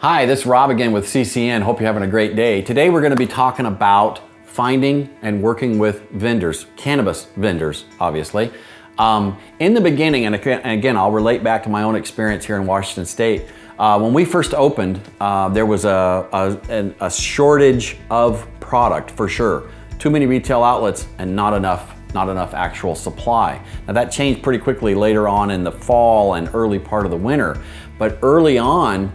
Hi, this is Rob again with CCN. Hope you're having a great day. Today we're going to be talking about finding and working with vendors, cannabis vendors, obviously. In the beginning, and again, I'll relate back to my own experience here in Washington State. When we first opened, there was a shortage of product for sure. Too many retail outlets and not enough actual supply. Now that changed pretty quickly later on in the fall and early part of the winter. But early on,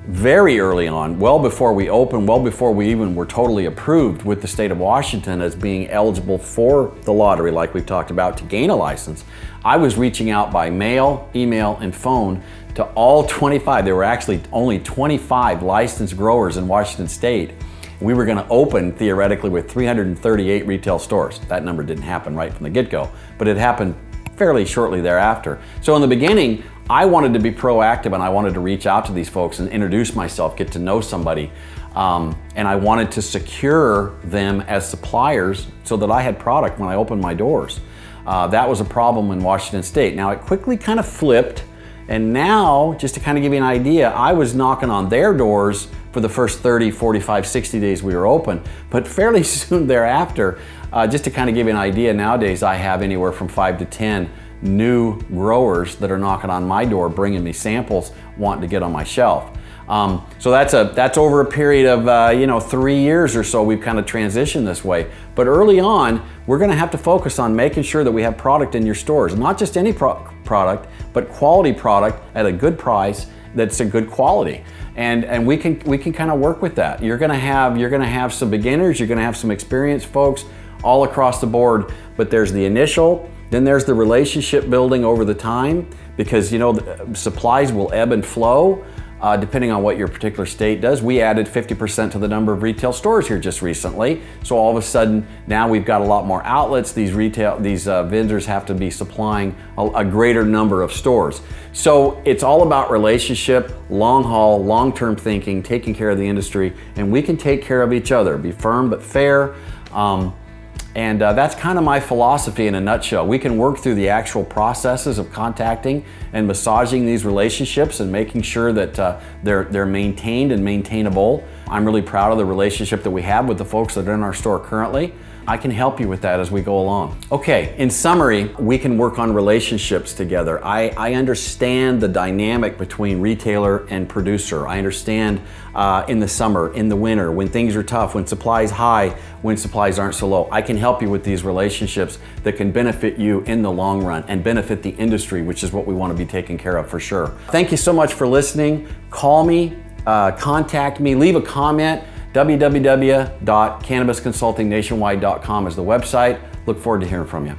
very early on, well before we opened, well before we even were totally approved with the state of Washington as being eligible for the lottery, like we've talked about, to gain a license, I was reaching out by mail, email, and phone to all 25. There were actually only 25 licensed growers in Washington State. We were going to open theoretically with 338 retail stores. That number didn't happen right from the get-go, but it happened fairly shortly thereafter. So in the beginning, I wanted to be proactive and I wanted to reach out to these folks and introduce myself, get to know somebody. And I wanted to secure them as suppliers so that I had product when I opened my doors. That was a problem in Washington State. Now it quickly kind of flipped, and now, just to kind of give you an idea, I was knocking on their doors for the first 30, 45, 60 days we were open. But fairly soon thereafter, just to kind of give you an idea, nowadays I have anywhere from 5 to 10 new growers that are knocking on my door, bringing me samples, wanting to get on my shelf. So that's over a period of 3 years or so. We've kind of transitioned this way. But early on, we're going to have to focus on making sure that we have product in your stores, not just any product, but quality product at a good price that's a good quality. And we can kind of work with that. You're going to have some beginners, you're going to have some experienced folks all across the board. But there's the initial. Then there's the relationship building over the time, because the supplies will ebb and flow depending on what your particular state does. We added 50% to the number of retail stores here just recently. So all of a sudden now we've got a lot more outlets. These vendors have to be supplying a greater number of stores. So it's all about relationship, long haul, long-term thinking, taking care of the industry, and we can take care of each other. Be firm but fair. And that's kind of my philosophy in a nutshell. We can work through the actual processes of contacting and massaging these relationships and making sure that they're maintained and maintainable. I'm really proud of the relationship that we have with the folks that are in our store currently. I can help you with that as we go along. Okay, in summary, we can work on relationships together. I understand the dynamic between retailer and producer. I understand in the summer, in the winter, when things are tough, when supply's high, when supplies aren't so low. I can help you with these relationships that can benefit you in the long run and benefit the industry, which is what we want to be taking care of for sure. Thank you so much for listening. Call me, contact me, leave a comment. www.cannabisconsultingnationwide.com is the website. Look forward to hearing from you.